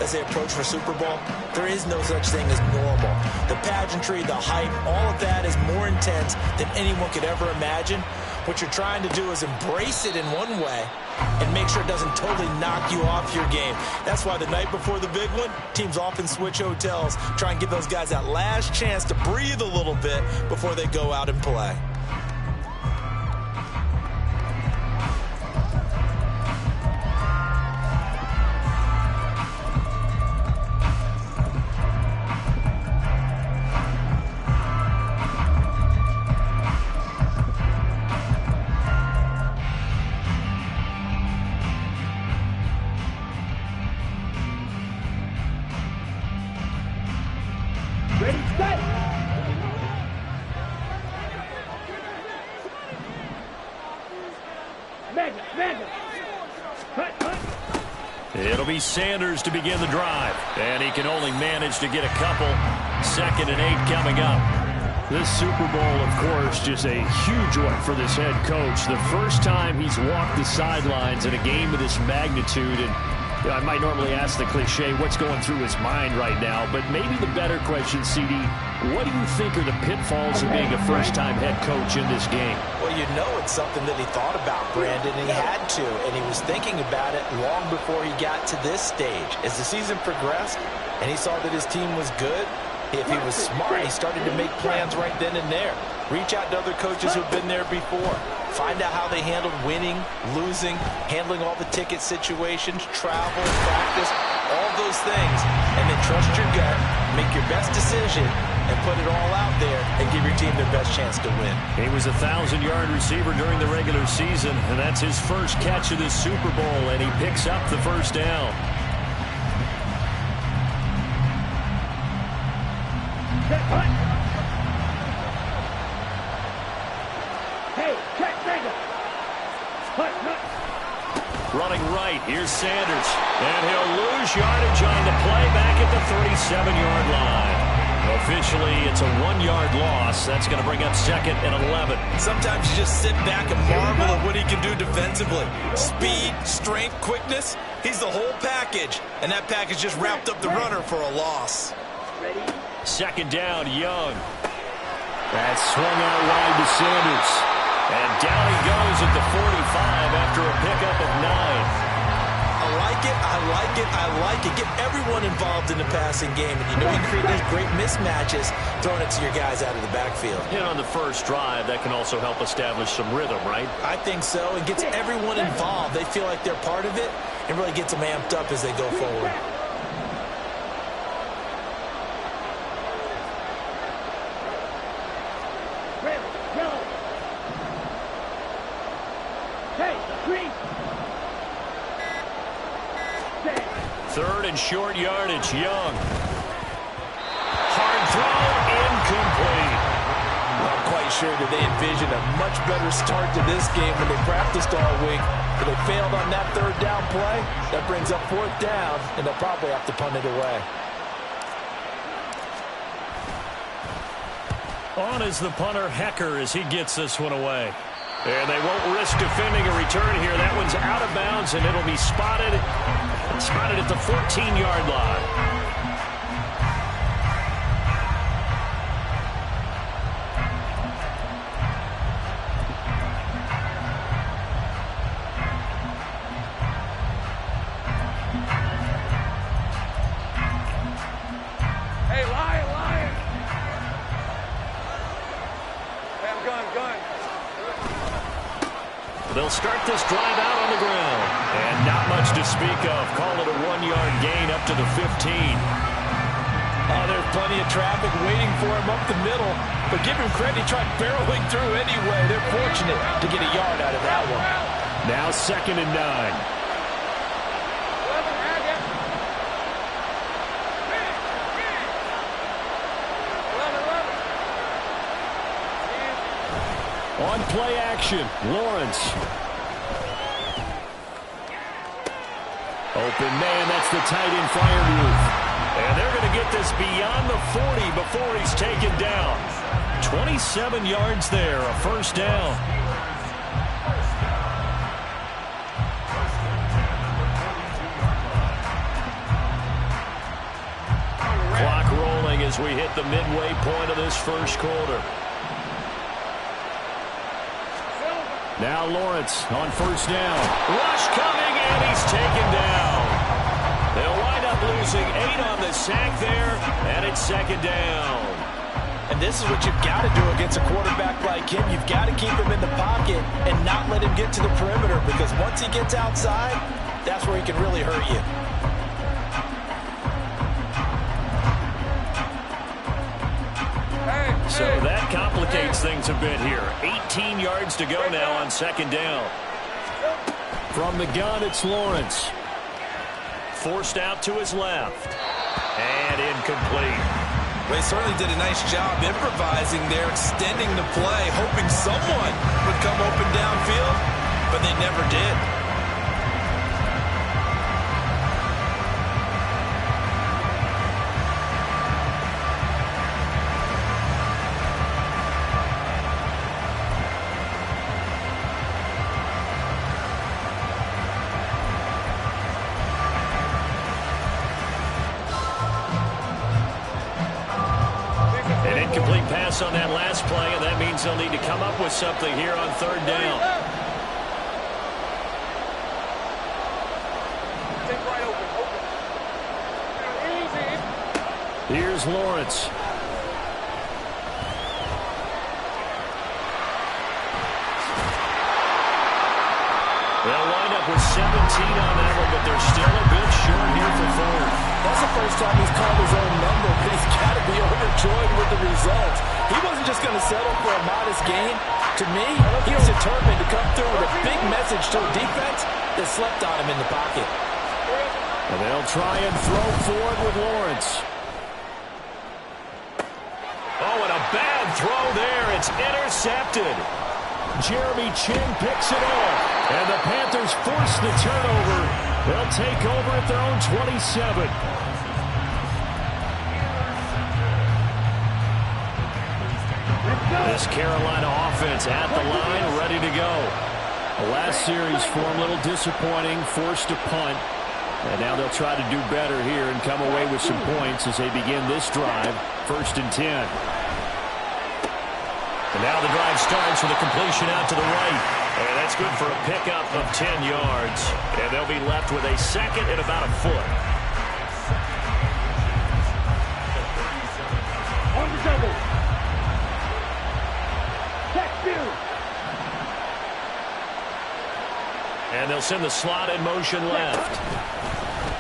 as they approach for Super Bowl, there is no such thing as normal. The pageantry, the hype, all of that is more intense than anyone could ever imagine. What you're trying to do is embrace it in one way and make sure it doesn't totally knock you off your game. That's why the night before the big one, teams often switch hotels, try and give those guys that last chance to breathe a little bit before they go out and play. It'll be Sanders to begin the drive, and he can only manage to get a couple. 2nd and 8 coming up. This Super Bowl, of course, just a huge one for this head coach. The first time he's walked the sidelines in a game of this magnitude, and I might normally ask the cliche, what's going through his mind right now, but maybe the better question, CD, what do you think are the pitfalls of being a first-time head coach in this game? Well, you know it's something that he thought about, Brandon, and he had to, and he was thinking about it long before he got to this stage. As the season progressed and he saw that his team was good, if he was smart, he started to make plans right then and there. Reach out to other coaches who've been there before. Find out how they handled winning, losing, handling all the ticket situations, travel, practice, all those things. And then trust your gut, make your best decision, and put it all out there and give your team their best chance to win. He was a 1,000-yard receiver during the regular season, and that's his first catch of this Super Bowl, and he picks up the first down. Running right, here's Sanders. And he'll lose yardage on the play back at the 37-yard line. Officially, it's a 1-yard loss. That's going to bring up 2nd and 11. Sometimes you just sit back and marvel at what he can do defensively. Speed, strength, quickness. He's the whole package. And that package just wrapped up the runner for a loss. 2nd down, Young. That's swung out wide to Sanders. And down he goes at the 45 after a pickup of 9. I like it, I like it, I like it. Get everyone involved in the passing game. And you know you create those great mismatches throwing it to your guys out of the backfield. You know, on the first drive, that can also help establish some rhythm, right? I think so. It gets everyone involved. They feel like they're part of it and really gets them amped up as they go forward. Third and short yardage, Young. Hard throw, incomplete. I'm quite sure that they envisioned a much better start to this game when they practiced all week. But they failed on that 3rd down play. That brings up 4th down, and they'll probably have to punt it away. On is the punter, Hecker, as he gets this one away. And they won't risk defending a return here. That one's out of bounds, and it'll be spotted at the 14-yard line. Hey, Lion! Hey, I'm gun. They'll start this drive out on the ground. And not much to speak of. Call it a 1-yard gain up to the 15. Oh, there's plenty of traffic waiting for him up the middle. But give him credit, he tried barreling through anyway. They're fortunate to get a yard out of that one. Now 2nd and 9. On play action, Lawrence. Open man, that's the tight end Freiermuth. And they're going to get this beyond the 40 before he's taken down. 27 yards there, a first down. as we hit the midway point of this first quarter. Now Lawrence on first down. Rush coming, and he's taken down. They'll wind up losing 8 on the sack there, and it's second down. And this is what you've got to do against a quarterback like him. You've got to keep him in the pocket and not let him get to the perimeter, because once he gets outside, that's where he can really hurt you. So that complicates things a bit here. 18 yards to go now on second down. From the gun, it's Lawrence. Forced out to his left. And incomplete. They certainly did a nice job improvising there, extending the play, hoping someone would come open downfield, but they never did. On that last play, and that means they'll need to come up with something here on third down. Here's Lawrence. They'll wind up with 17 on that one, but they're still a bit short here for fourth. That's the first time he's called his own number, but he's got to be overjoyed with the results. He wasn't just going to settle for a modest gain. To me, he was determined to come through with a big message to a defense that slept on him in the pocket. And they'll try and throw forward with Lawrence. Oh, and a bad throw there. It's intercepted. Jeremy Chin picks it off. And the Panthers force the turnover. They'll take over at their own 27. This Carolina offense at the line, ready to go. The last series for them, a little disappointing, forced to punt. And now they'll try to do better here and come away with some points as they begin this drive, 1st and 10. And now the drive starts with a completion out to the right. And that's good for a pickup of 10 yards. And they'll be left with a second and about a foot. On the double. And they'll send the slot in motion left.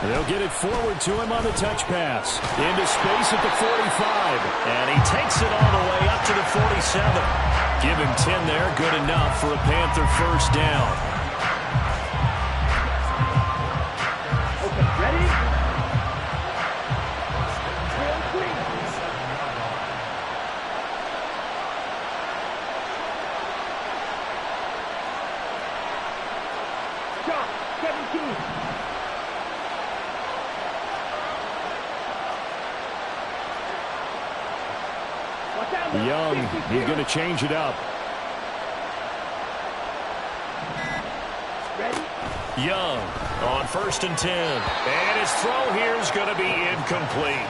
And they'll get it forward to him on the touch pass. Into space at the 45. And he takes it all the way up to the 47. Give him 10 there. Good enough for a Panther first down. Okay, ready? Shot, 17. Young, he's going to change it up. Ready? Young on 1st and 10. And his throw here is going to be incomplete.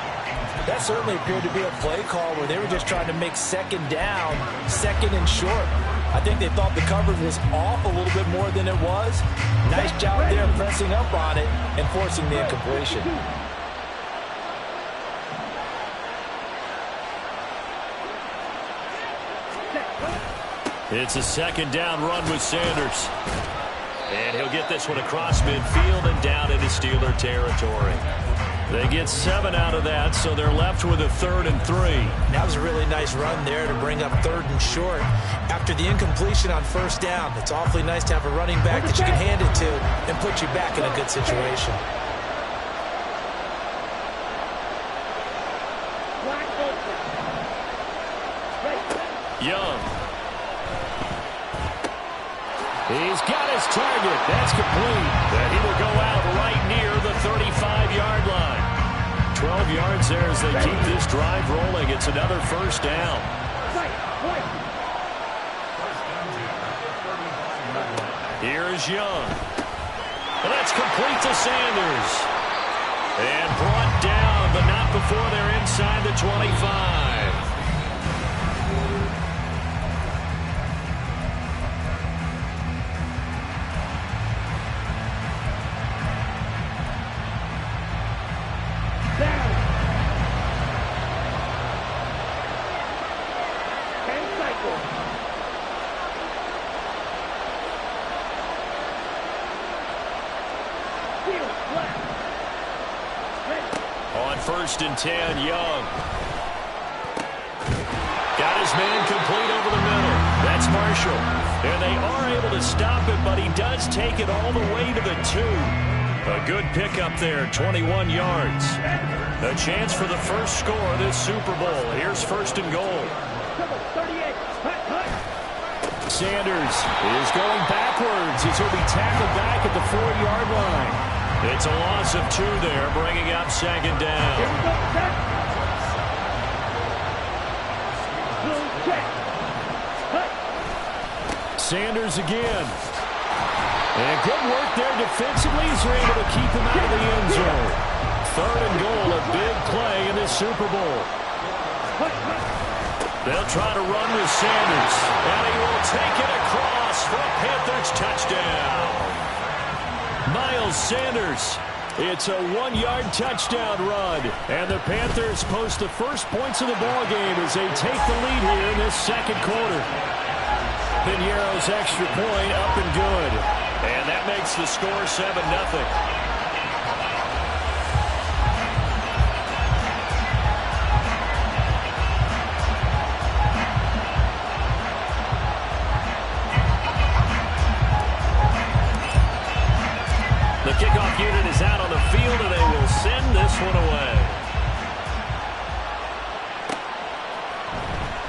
That certainly appeared to be a play call where they were just trying to make second down, second and short. I think they thought the coverage was off a little bit more than it was. Nice job there pressing up on it and forcing the incompletion. It's a second down run with Sanders. And he'll get this one across midfield and down into Steeler territory. They get 7 out of that, so they're left with a 3rd and 3. That was a really nice run there to bring up 3rd and short. After the incompletion on 1st down, it's awfully nice to have a running back that you can hand it to and put you back in a good situation. Young. He's got his target. That's complete. And he will go out right near the 35-yard line. 12 yards there as they keep this drive rolling. It's another first down. Here's Young. And that's complete to Sanders. And brought down, but not before before they're inside the 25. On 1st and 10, Young. Got his man complete over the middle. That's Marshall. And they are able to stop it, but he does take it all the way to the 2. A good pickup there, 21 yards. A chance for the first score of this Super Bowl. Here's 1st and goal. Sanders is going backwards as he'll be tackled back at the 4-yard line. It's a loss of 2 there, bringing up 2nd down. Sanders again. And good work there defensively as they're able to keep him out of the end zone. 3rd and goal, a big play in this Super Bowl. They'll try to run with Sanders. And he will take it across for a Panthers touchdown. Miles Sanders. It's a 1-yard touchdown run. And the Panthers post the first points of the ballgame as they take the lead here in this 2nd quarter. Piñeiro's extra point up and good. And that makes the score 7-0. The kickoff unit is out on the field, and they will send this one away.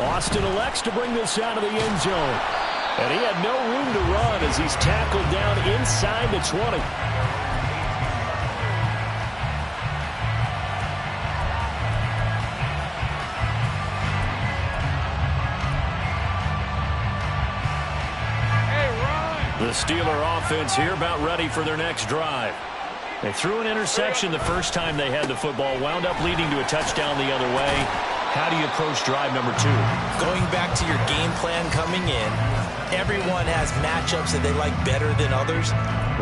Austin elects to bring this out of the end zone. And he had no room to run as he's tackled down inside the 20. The Steeler offense here about ready for their next drive. They threw an interception the first time they had the football, wound up leading to a touchdown the other way. How do you approach drive number 2? Going back to your game plan coming in, everyone has matchups that they like better than others.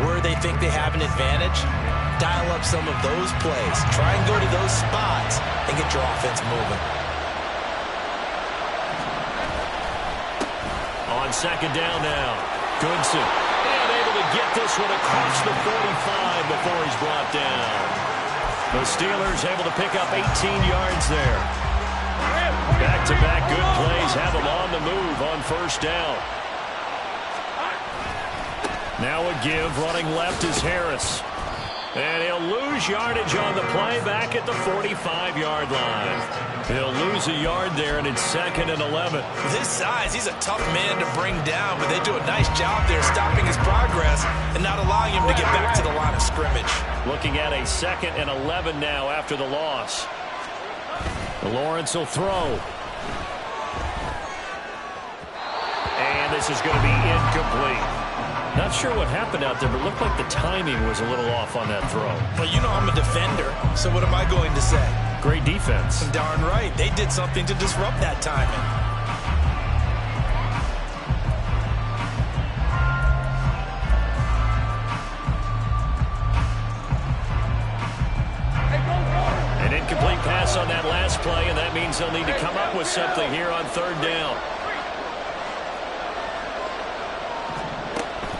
Where they think they have an advantage, dial up some of those plays. Try and go to those spots and get your offense moving. On 2nd down now. Goodson, and able to get this one across the 45 before he's brought down. The Steelers able to pick up 18 yards there. Back-to-back good plays have them on the move on 1st down. Now a give, running left is Harris. And he'll lose yardage on the play back at the 45-yard line. He'll lose a yard there, and it's 2nd and 11. With his size, he's a tough man to bring down, but they do a nice job there stopping his progress and not allowing him to get back to the line of scrimmage. Looking at a 2nd and 11 now after the loss. Lawrence will throw. And this is going to be incomplete. Not sure what happened out there, but it looked like the timing was a little off on that throw. But you know I'm a defender, so what am I going to say? Great defense. Darn right. They did something to disrupt that timing. An incomplete pass on that last play, and that means they'll need to come up with something here on 3rd down.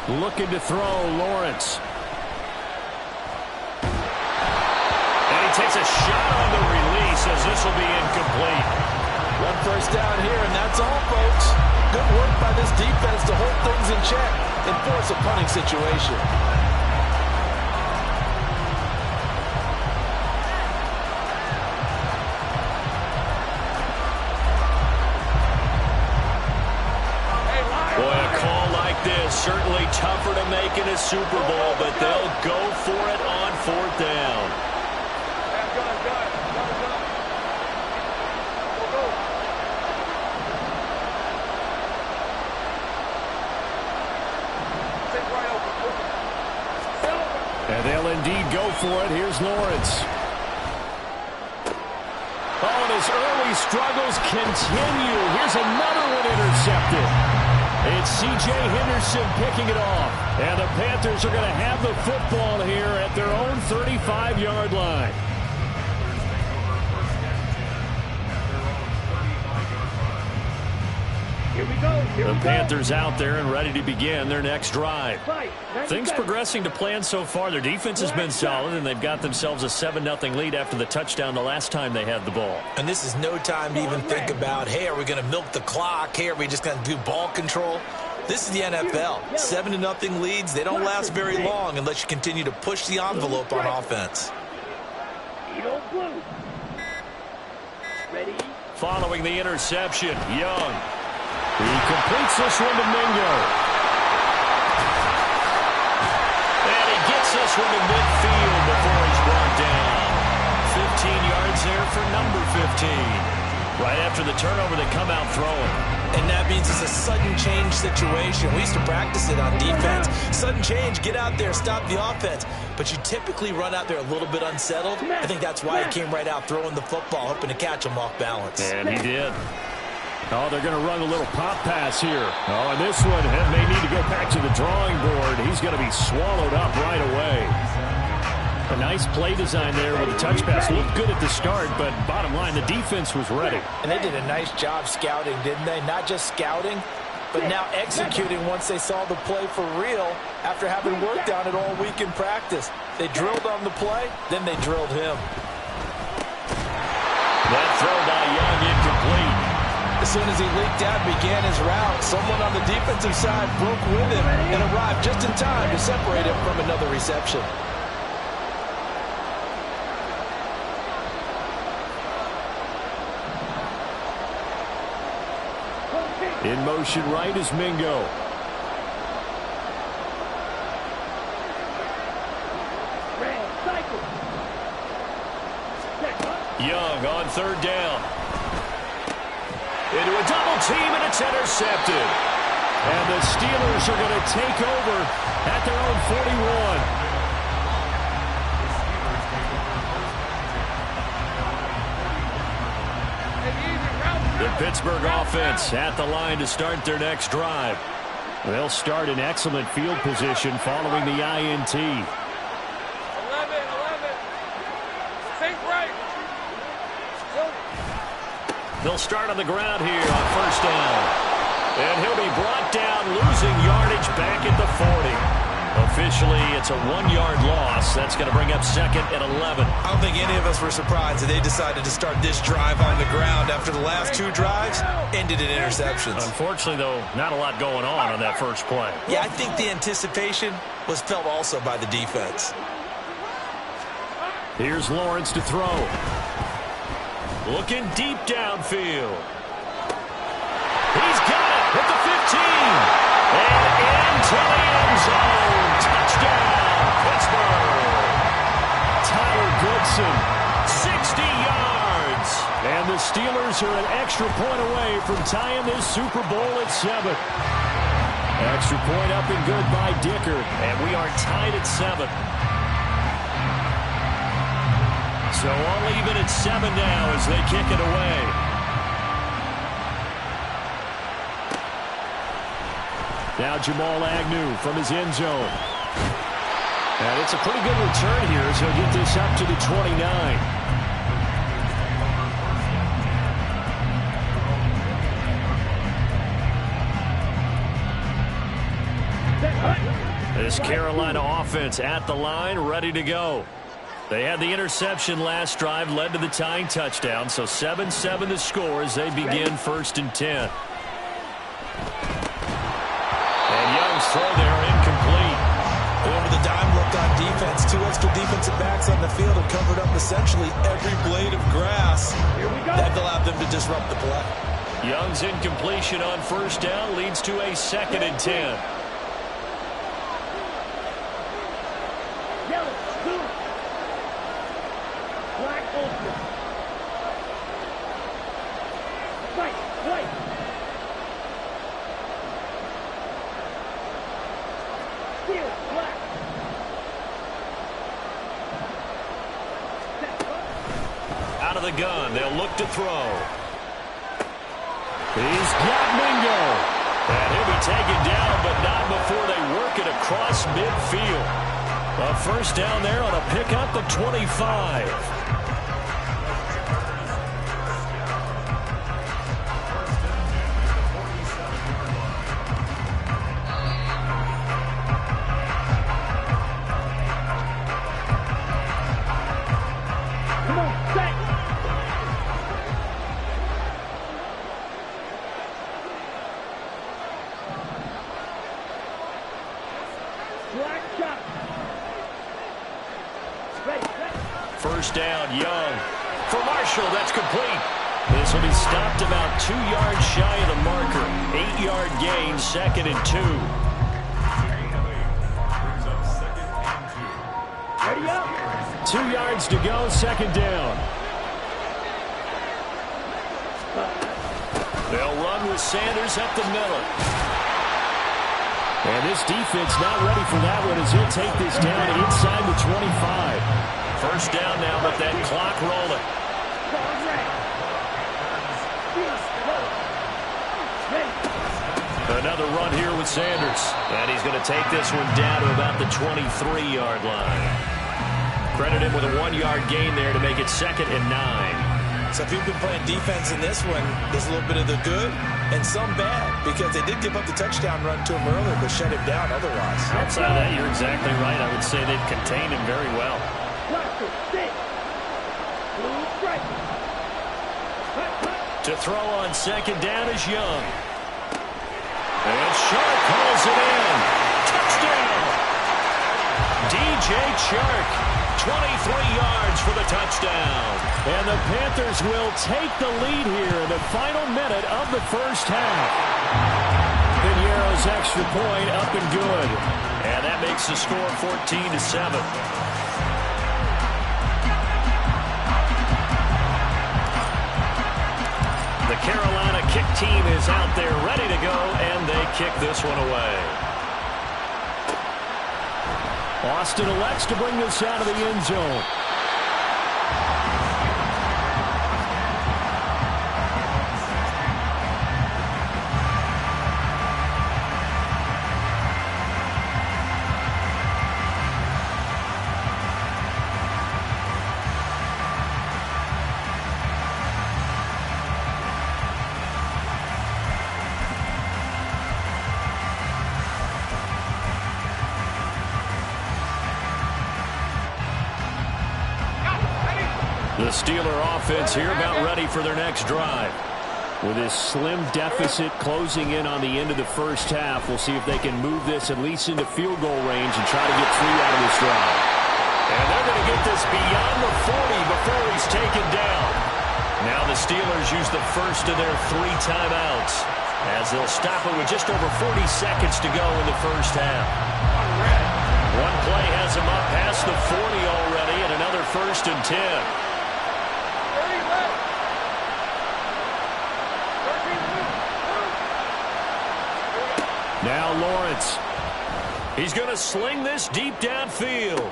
Looking to throw, Lawrence. And he takes a shot on the release as this will be incomplete. 1 first down here, and that's all, folks. Good work by this defense to hold things in check and force a punting situation. Certainly tougher to make in a Super Bowl, but they'll go for it on 4th down. And they'll indeed go for it. Here's Lawrence. Oh, and his early struggles continue. Here's another one intercepted. It's C.J. Henderson picking it off. And the Panthers are going to have the football here at their own 35-yard line. Here we go. The Panthers out there and ready to begin their next drive. Things progressing to plan so far. Their defense has been solid, and they've got themselves a 7-0 lead after the touchdown the last time they had the ball. And this is no time to even think about, hey, are we going to milk the clock? Hey, are we just going to do ball control? This is the NFL. 7-0 leads. They don't last very long unless you continue to push the envelope on offense. Following the interception, Young. He completes this one to Mingo. And he gets this one to midfield before he's brought down. 15 yards there for number 15. Right after the turnover, they come out throwing. And that means it's a sudden change situation. We used to practice it on defense. Sudden change, get out there, stop the offense. But you typically run out there a little bit unsettled. I think that's why he came right out throwing the football, hoping to catch him off balance. And he did. Oh, they're going to run a little pop pass here. Oh, and this one may need to go back to the drawing board. He's going to be swallowed up right away. A nice play design there with the touch pass. Looked good at the start, but bottom line, the defense was ready. And they did a nice job scouting, didn't they? Not just scouting, but now executing once they saw the play for real after having worked on it all week in practice. They drilled on the play, then they drilled him. That throw by Young incomplete. As soon as he leaked out and began his route, someone on the defensive side broke with him and arrived just in time to separate him from another reception. In motion right is Mingo. Young on third down. Into a double team, and it's intercepted. And the Steelers are going to take over at their own 41. The Pittsburgh offense at the line to start their next drive. They'll start in excellent field position following the INT. 11. Think right. They'll start on the ground here on first down. And he'll be brought down, losing yardage back at the 40. Officially, it's a 1-yard loss. That's going to bring up second and 11. I don't think any of us were surprised that they decided to start this drive on the ground after the last 2 drives ended in interceptions. Unfortunately, though, not a lot going on that first play. Yeah, I think the anticipation was felt also by the defense. Here's Lawrence to throw. Looking deep downfield. He's got it at the 15. And into the end zone. Touchdown, Pittsburgh. Tyler Goodson, 60 yards. And the Steelers are an extra point away from tying this Super Bowl at 7. Extra point up and good by Dicker. And we are tied at 7. So all even at 7 now as they kick it away. Now Jamal Agnew from his end zone. And it's a pretty good return here as he'll get this up to the 29. This Carolina offense at the line, ready to go. They had the interception last drive, led to the tying touchdown, so 7-7 the score as they begin first and 10. And Young's throw there incomplete. Over the dime look on defense. 2 extra defensive backs on the field and covered up essentially every blade of grass. That allowed them to disrupt the play. Young's incompletion on first down leads to a second and 10. of the gun. They'll look to throw. He's got Mingo. And he'll be taken down, but not before they work it across midfield. A first down there on a pickup of 25. First down, Young. For Marshall, that's complete. This will be stopped about 2 yards shy of the marker. 8-yard gain, 2nd and 2. Ready up. 2 yards to go, 2nd down. They'll run with Sanders up the middle. And this defense not ready for that one as he'll take this down inside the 25. First down now with that clock rolling. Another run here with Sanders. And he's going to take this one down to about the 23-yard line. Credit him with a 1-yard gain there to make it 2nd and 9. So if you've been playing defense in this one, there's a little bit of the good and some bad, because they did give up the touchdown run to him earlier, but shut him down otherwise. Outside of that, you're exactly right. I would say they've contained him very well. To throw on 2nd down is Young. And Shark calls it in. Touchdown! DJ Chark, 23 yards for the touchdown. And the Panthers will take the lead here in the final minute of the first half. Piniero's extra point up and good. And that makes the score 14-7. The Carolina kick team is out there ready to go, and they kick this one away. Austin elects to bring this out of the end zone. The Steeler offense here about ready for their next drive. With this slim deficit closing in on the end of the first half, we'll see if they can move this at least into field goal range and try to get 3 out of this drive. And they're going to get this beyond the 40 before he's taken down. Now the Steelers use the first of their 3 timeouts as they'll stop it with just over 40 seconds to go in the first half. One play has him up past the 40 already, and another 1st and 10. Now Lawrence. He's going to sling this deep downfield.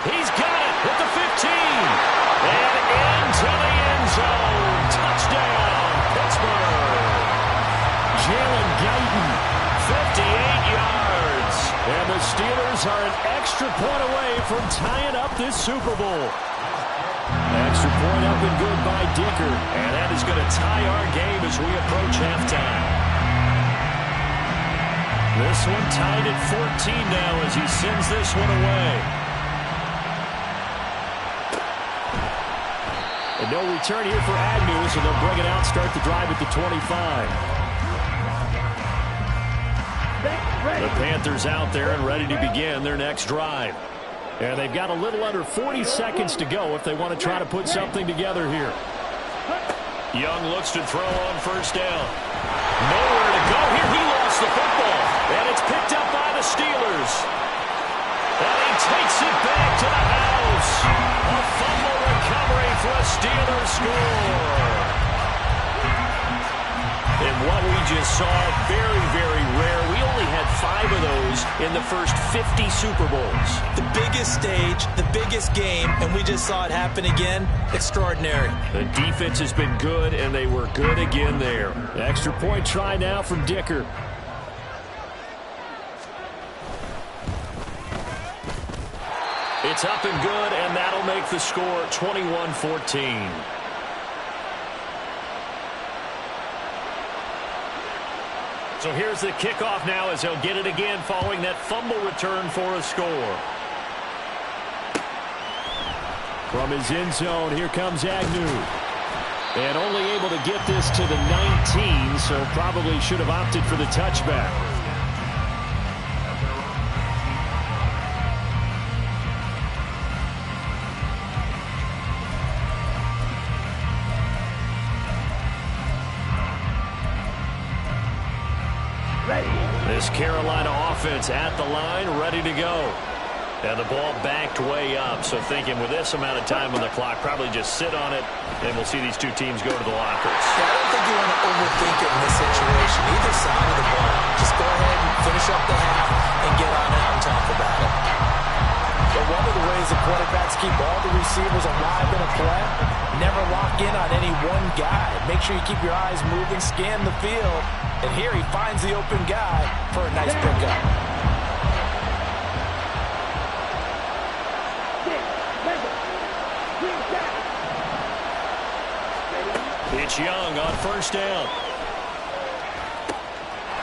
He's got it at the 15. And into the end zone. Touchdown, Pittsburgh. Jalen Guyton, 58 yards. And the Steelers are an extra point away from tying up this Super Bowl. Extra point up and good by Dicker. And that is going to tie our game as we approach halftime. This one tied at 14 now as he sends this one away. And no return here for Agnew, so they'll bring it out, start the drive at the 25. The Panthers out there and ready to begin their next drive. And they've got a little under 40 seconds to go if they want to try to put something together here. Young looks to throw on first down. Nowhere to go here. He lost the football. And it's picked up by the Steelers. And he takes it back to the house. A fumble recovery for a Steelers score. And what we just saw, very, very rare. We only had 5 of those in the first 50 Super Bowls. The biggest stage, the biggest game, and we just saw it happen again. Extraordinary. The defense has been good, and they were good again there. Extra point try now from Dicker. It's up and good, and that'll make the score 21-14. So here's the kickoff now as he'll get it again following that fumble return for a score. From his end zone, here comes Agnew. And only able to get this to the 19, so probably should have opted for the touchback. This Carolina offense at the line, ready to go. And the ball backed way up, so thinking with this amount of time on the clock, probably just sit on it, and we'll see these two teams go to the lockers. Yeah, I don't think you want to overthink it in this situation. Either side of the ball. Just go ahead and finish up the half and get on out and talk about it. But one of the ways the quarterbacks keep all the receivers alive in a play, never lock in on any one guy. Make sure you keep your eyes moving, scan the field. And here he finds the open guy for a nice pickup. It's Young on first down.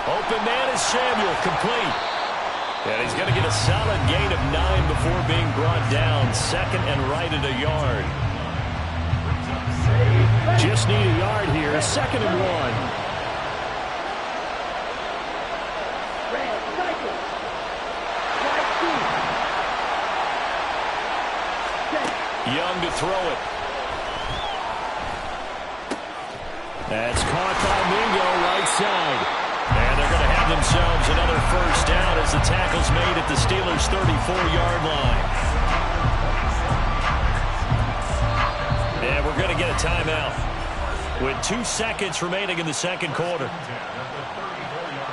Open man is Samuel, complete. And he's going to get a solid gain of 9 before being brought down. Second and right at a yard. Just need a yard here. Second and 1. Young to throw it. That's caught by Mingo, right side. And they're going to have themselves another first down as the tackle's made at the Steelers' 34-yard line. And we're going to get a timeout with 2 seconds remaining in the second quarter.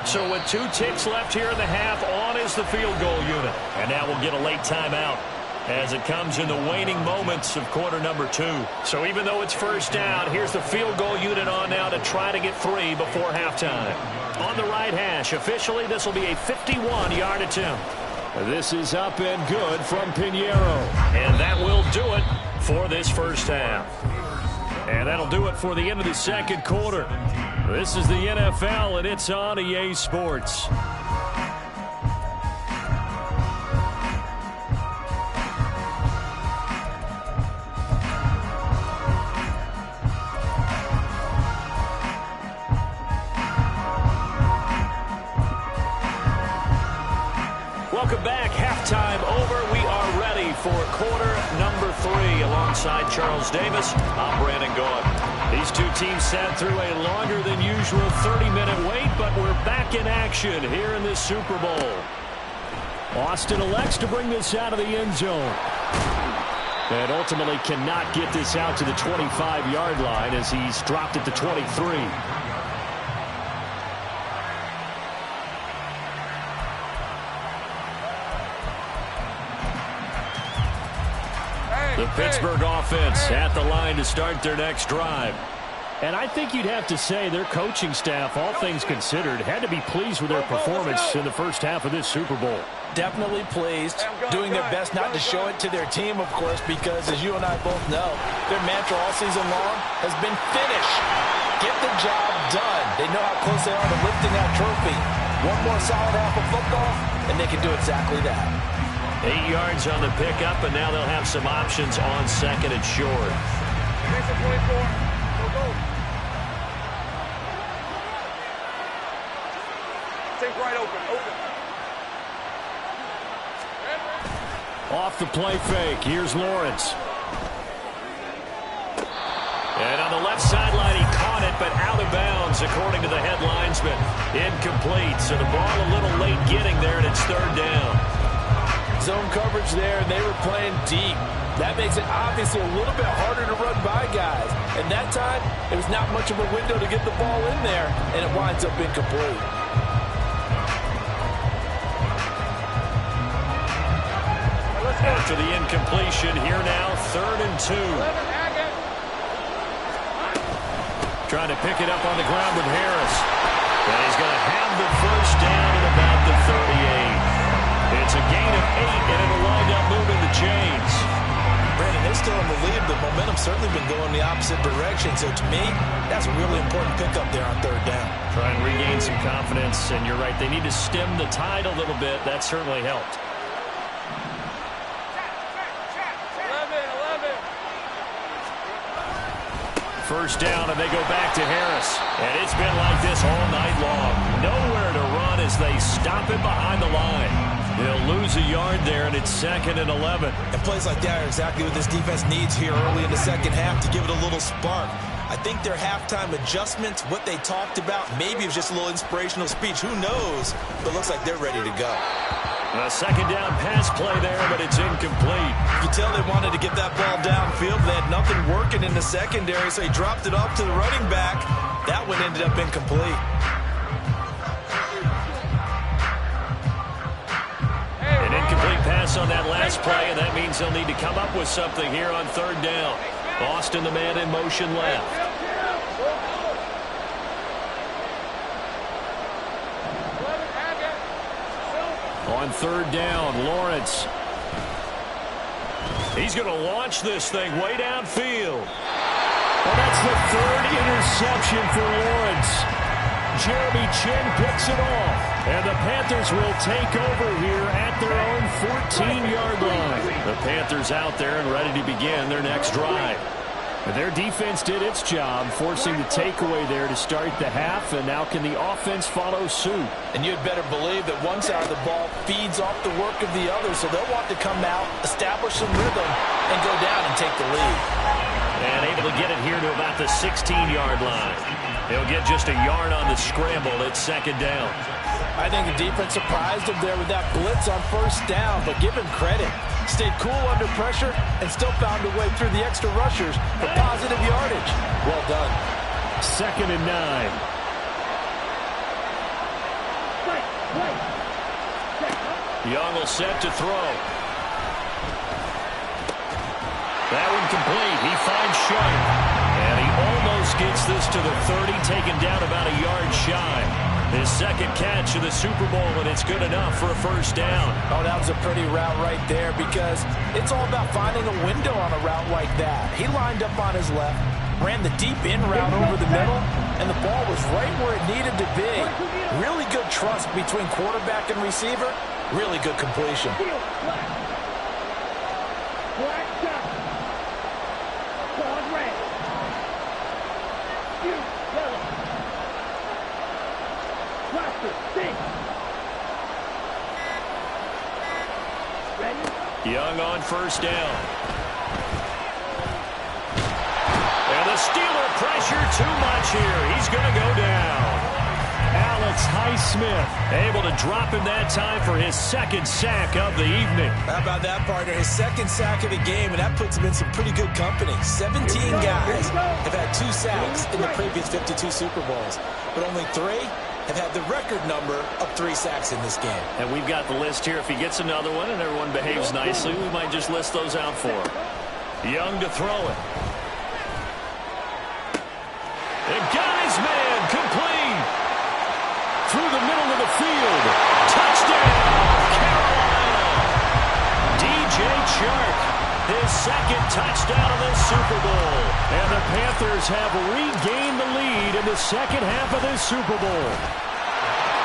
So with 2 ticks left here in the half, on is the field goal unit. And now we'll get a late timeout as it comes in the waning moments of quarter number 2. So even though it's first down, here's the field goal unit on now to try to get 3 before halftime. On the right hash, officially this will be a 51-yard attempt. This is up and good from Pinheiro. And that will do it for this first half. And that'll do it for the end of the second quarter. This is the NFL, and it's on EA Sports. Welcome back. Halftime over. We are ready for quarter number 3 alongside Charles Davis. I'm Brandon Gaud. These two teams sat through a longer than usual 30-minute wait, but we're back in action here in this Super Bowl. Austin elects to bring this out of the end zone. And ultimately cannot get this out to the 25-yard line as he's dropped at the 23. The Pittsburgh offense at the line to start their next drive. And I think you'd have to say their coaching staff, all things considered, had to be pleased with their performance in the first half of this Super Bowl. Definitely pleased, doing their best not to show it to their team, of course, because as you and I both know, their mantra all season long has been finish. Get the job done. They know how close they are to lifting that trophy. One more solid half of football, and they can do exactly that. 8 yards on the pickup, and now they'll have some options on second and short. Take right open. Off the play fake, here's Lawrence. And on the left sideline, he caught it, but out of bounds, according to the head linesman. Incomplete, so the ball a little late getting there, and it's third down. Zone coverage there, and they were playing deep. That makes it obviously a little bit harder to run by guys. And that time, it was not much of a window to get the ball in there, and it winds up incomplete. After the incompletion, here now, 3rd and 2. Trying to pick it up on the ground with Harris. And he's going to have the first down at about the 38. It's a gain of 8, and it'll wind up moving the chains. Brandon, they're still in the lead, but momentum's certainly been going the opposite direction. So to me, that's a really important pickup there on 3rd down. Try and regain some confidence, and you're right, they need to stem the tide a little bit. That certainly helped. 1st down, and they go back to Harris. And it's been like this all night long. Nowhere to run as they stop him behind the line. They'll lose a yard there, and it's 2nd and 11. And plays like that are exactly what this defense needs here early in the second half to give it a little spark. I think their halftime adjustments, what they talked about, maybe it was just a little inspirational speech. Who knows? But it looks like they're ready to go. A 2nd down pass play there, but it's incomplete. You can tell they wanted to get that ball downfield. They had nothing working in the secondary, so he dropped it off to the running back. That one ended up incomplete. An incomplete pass on that last play, and that means they'll need to come up with something here on 3rd down. Austin, the man in motion left. On 3rd down, Lawrence. He's going to launch this thing way downfield. Well, that's the 3rd interception for Lawrence. Jeremy Chin picks it off. And the Panthers will take over here at their own 14-yard line. The Panthers out there and ready to begin their next drive. Their defense did its job, forcing the takeaway there to start the half, and now can the offense follow suit? And you'd better believe that one side of the ball feeds off the work of the other, so they'll want to come out, establish some rhythm, and go down and take the lead. And able to get it here to about the 16-yard line. He'll get just a yard on the scramble at 2nd down. I think the defense surprised him there with that blitz on 1st down, but give him credit. Stayed cool under pressure and still found a way through the extra rushers for positive yardage. Well done. 2nd and 9. Young will set to throw. That one complete. He finds Sharp. And he almost gets this to the 30, taken down about a yard shy. His 2nd catch of the Super Bowl, and it's good enough for a 1st down. Oh, that was a pretty route right there because it's all about finding a window on a route like that. He lined up on his left, ran the deep in route over the middle, and the ball was right where it needed to be. Really good trust between quarterback and receiver. Really good completion. Young on 1st down. And the Steeler pressure too much here. He's going to go down. Alex Highsmith able to drop him that time for his 2nd sack of the evening. How about that, partner? His 2nd sack of the game, and that puts him in some pretty good company. 17 guys have had 2 sacks in the previous 52 Super Bowls, but only 3 have had the record number of 3 sacks in this game. And we've got the list here. If he gets another one and everyone behaves nicely, we might just list those out for him. Young to throw it. And got his man complete. Through the middle of the field. Touchdown, Carolina. DJ Chark, his 2nd touchdown of this Super Bowl. And the Panthers have regained the lead in the 2nd half of this Super Bowl.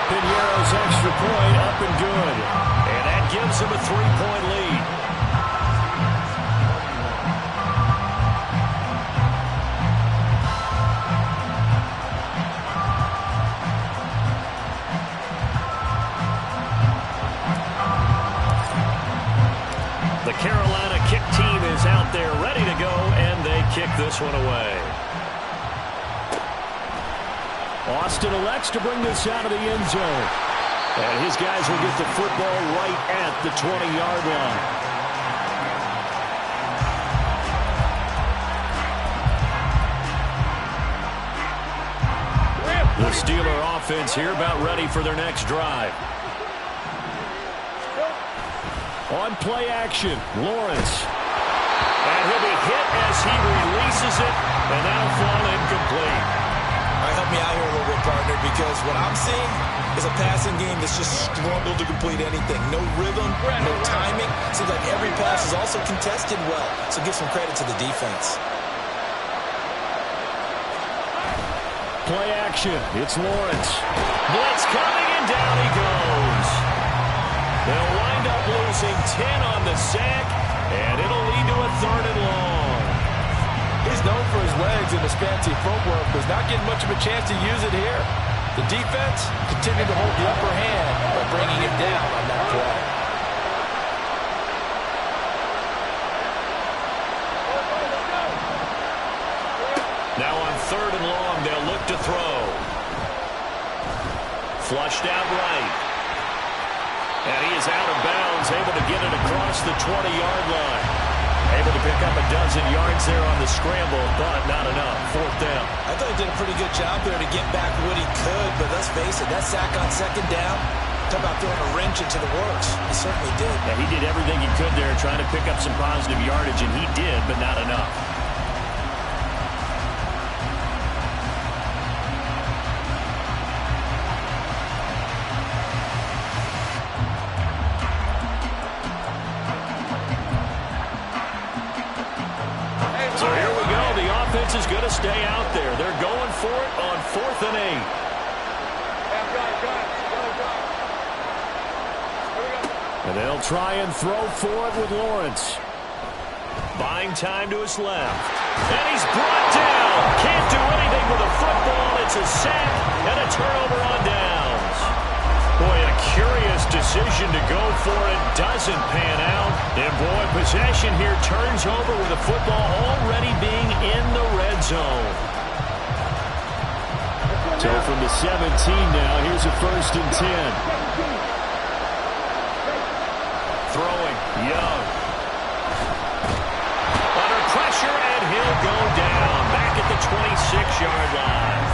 Pinheiro's extra point up and good. And that gives them a 3-point lead. The Carolina kick team is out there ready to go, and they kick this one away. Austin elects to bring this out of the end zone. And his guys will get the football right at the 20-yard line. The Steeler offense here about ready for their next drive. On play action, Lawrence. And he'll be hit as he releases it, and that'll fall incomplete. All right, help me out here a little bit, partner, because what I'm seeing is a passing game that's just struggled to complete anything. No rhythm, no timing. Seems like every pass is also contested well, so give some credit to the defense. Play action, it's Lawrence. Blitz coming, and down he goes. They'll wind up losing 10 on the sack, and it'll lead to a 3rd and long. He's known for his legs and his fancy footwork, but he's not getting much of a chance to use it here. The defense continued to hold the upper hand by bringing him down on that play. Now on 3rd and long, they'll look to throw. Flushed out right. And he is out of bounds, able to get it across the 20-yard line. Able to pick up a dozen yards there on the scramble, but not enough. 4th down. I thought he did a pretty good job there to get back what he could, but let's face it, that sack on 2nd down, talk about throwing a wrench into the works. He certainly did. Yeah, he did everything he could there, trying to pick up some positive yardage, and he did, but not enough. Is going to stay out there. They're going for it on 4th and 8. And they'll try and throw for it with Lawrence. Buying time to his left. And he's brought down. Can't do anything with a football. It's a sack and a turnover on downs. Boy, a curious decision to go for it. Doesn't pan out. And boy, possession here turns over with the football already being in the red zone. So from the 17 now, here's a 1st and 10. Throwing, Young. Under pressure, and he'll go down. Back at the 26-yard line.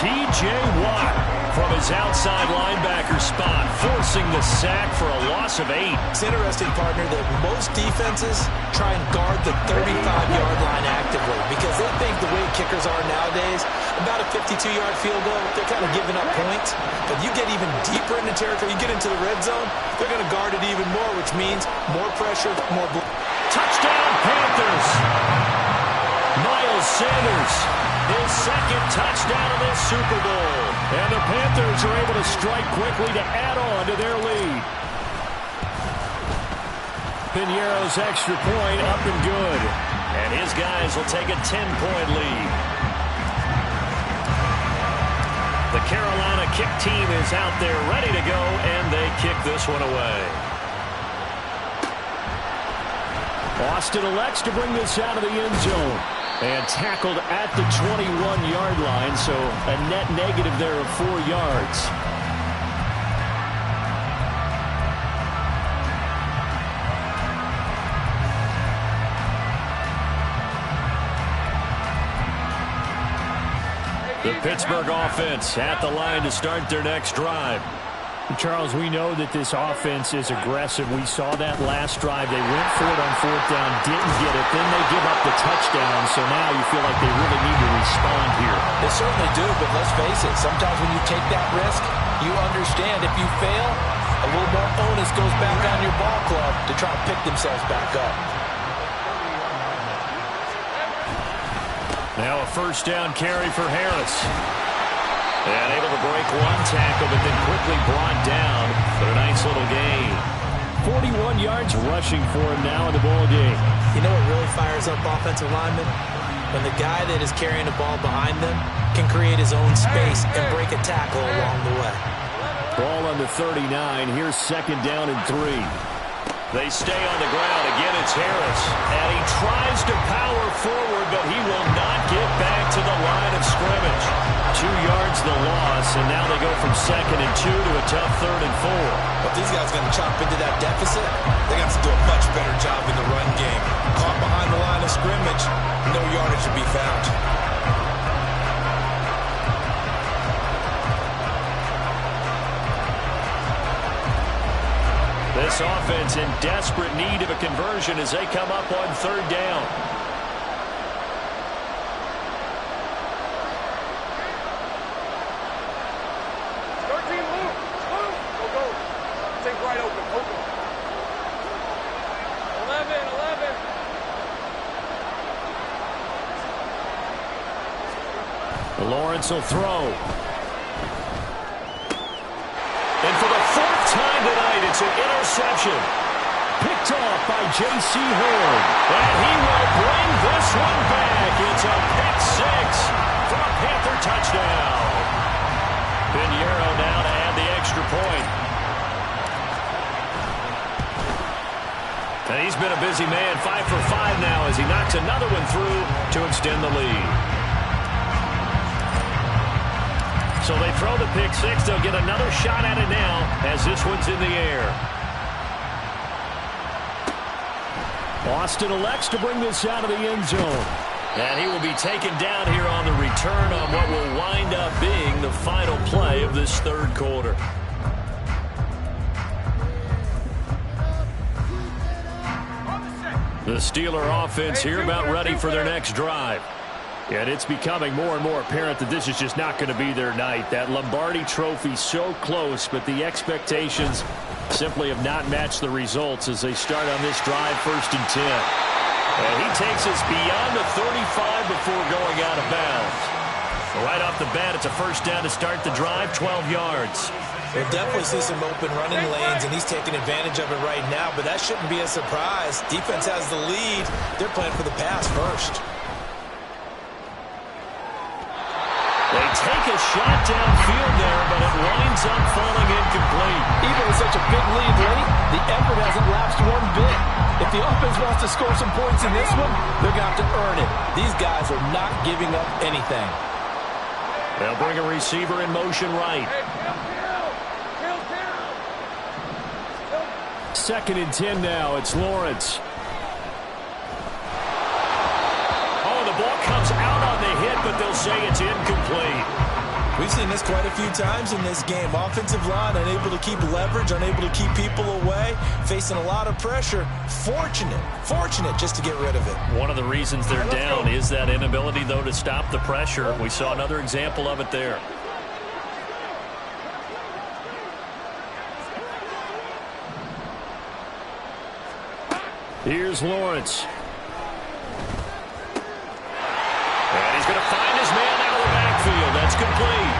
T.J. Watt from his outside linebacker spot, forcing the sack for a loss of 8. It's interesting, partner, that most defenses try and guard the 35-yard line actively because they think the way kickers are nowadays, about a 52-yard field goal, they're kind of giving up points. But you get even deeper into territory, you get into the red zone, they're going to guard it even more, which means more pressure, more... Touchdown, Panthers! Miles Sanders, his 2nd touchdown of this Super Bowl. And the Panthers are able to strike quickly to add on to their lead. Piñeiro's extra point up and good. And his guys will take a 10-point lead. The Carolina kick team is out there ready to go, and they kick this one away. Austin elects to bring this out of the end zone. And tackled at the 21-yard line, so a net negative there of 4 yards. The Pittsburgh offense at the line to start their next drive. Charles, we know that this offense is aggressive. We saw that last drive. They went for it on 4th down, didn't get it. Then they give up the touchdown, so now you feel like they really need to respond here. They certainly do, but let's face it. Sometimes when you take that risk, you understand if you fail, a little more onus goes back on your ball club to try to pick themselves back up. Now a 1st down carry for Harris. And able to break one tackle, but then quickly brought down for a nice little gain. 41 yards rushing for him now in the ball game. You know what really fires up offensive linemen? When the guy that is carrying the ball behind them can create his own space and break a tackle along the way. Ball on the 39. Here's 2nd down and 3. They stay on the ground. Again, it's Harris. And he tries to power forward, but he will not get back to the line of scrimmage. 2 yards the loss, and now they go from 2nd and 2 to a tough 3rd and 4. But these guys are going to chop into that deficit. They got to do a much better job in the run game. Caught behind the line of scrimmage, no yardage to be found. this offense in desperate need of a conversion as they come up on third down. Lawrence will throw. And for the fourth time tonight, it's an interception. Picked off by J.C. Horn. And he will bring this one back. It's a pick six for a Panther touchdown. Pinheiro now to add the extra point. And he's been a busy man, 5 for 5 now as he knocks another one through to extend the lead. So they throw the pick six. They'll get another shot at it now as this one's in the air. Austin elects to bring this out of the end zone. And he will be taken down here on the return on what will wind up being the final play of this third quarter. The Steeler offense here about ready for their next drive. And it's becoming more and more apparent that this is just not going to be their night. That Lombardi trophy so close, but the expectations simply have not matched the results as they start on this drive 1st and 10. And he takes us beyond the 35 before going out of bounds. Right off the bat, it's a first down to start the drive, 12 yards. We'll definitely see some open running lanes, and he's taking advantage of it right now, but that shouldn't be a surprise. Defense has the lead. They're playing for the pass first. They take a shot downfield there, but it winds up falling incomplete. Even with such a big lead late, the effort hasn't lapsed one bit. If the offense wants to score some points in this one, they're going to have to earn it. These guys are not giving up anything. They'll bring a receiver in motion right. 2nd and 10 now. It's Lawrence. The ball comes out on the hit, but they'll say it's incomplete. We've seen this quite a few times in this game. Offensive line unable to keep leverage, unable to keep people away, facing a lot of pressure. Fortunate just to get rid of it. One of the reasons they're down is that inability, though, to stop the pressure. We saw another example of it there. Here's Lawrence. And he's going to find his man out of the backfield. That's complete.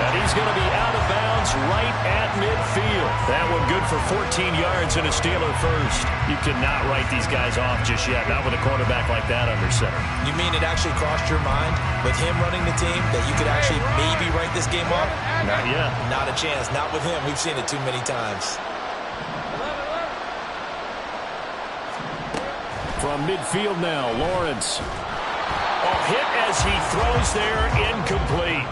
And he's going to be out of bounds right at midfield. That one good for 14 yards and a Steeler first. You cannot write these guys off just yet, not with a quarterback like that under center. You mean it actually crossed your mind with him running the team that you could actually maybe write this game off? Not yet. Not a chance. Not with him. We've seen it too many times. From midfield now, Lawrence. Hit as he throws there, incomplete.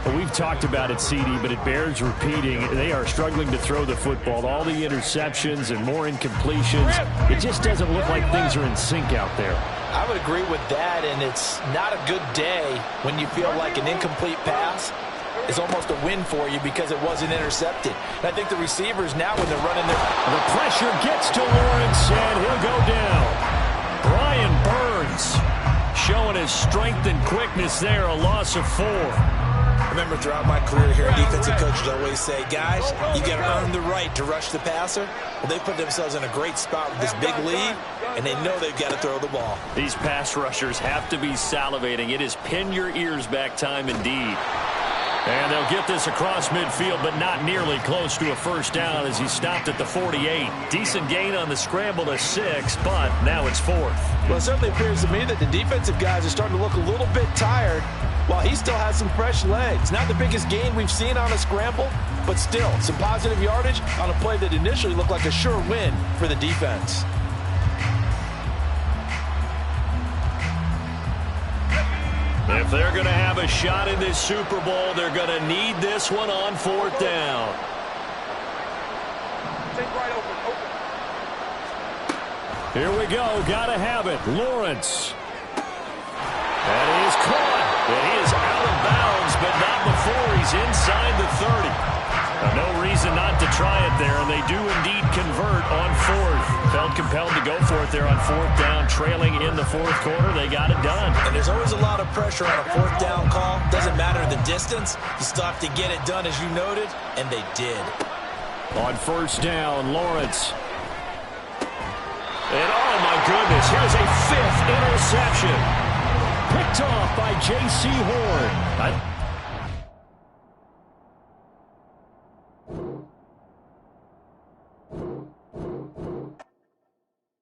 Well, we've talked about it, CD, but it bears repeating. They are struggling to throw the football. All the interceptions and more incompletions. It just doesn't look like things are in sync out there. I would agree with that, and it's not a good day when you feel like an incomplete pass is almost a win for you because it wasn't intercepted. And I think the receivers now, when they're running their... The pressure gets to Lawrence, and he'll go down. Brian Burns showing his strength and quickness there, a loss of 4. I remember throughout my career here, defensive coaches always say, guys, you got to earn the right to rush the passer. Well, they put themselves in a great spot with this big lead, and they know they've got to throw the ball. These pass rushers have to be salivating. It is pin your ears back time indeed. And they'll get this across midfield, but not nearly close to a first down as he stopped at the 48. Decent gain on the scramble to 6, but now it's 4th. Well, it certainly appears to me that the defensive guys are starting to look a little bit tired while he still has some fresh legs. Not the biggest gain we've seen on a scramble, but still some positive yardage on a play that initially looked like a sure win for the defense. If they're going to have a shot in this Super Bowl, they're going to need this one on 4th down. Take right open. Here we go. Got to have it. Lawrence. And he is caught. And he is out of bounds, but not before he's inside the 30. No reason not to try it there, and they do indeed convert on fourth. Felt compelled to go for it there on fourth down, trailing in the fourth quarter. They got it done. And there's always a lot of pressure on a fourth down call. Doesn't matter the distance. You still have to get it done, as you noted, and they did. On first down, Lawrence. And oh my goodness, here's a fifth interception. Picked off by J.C. Horn.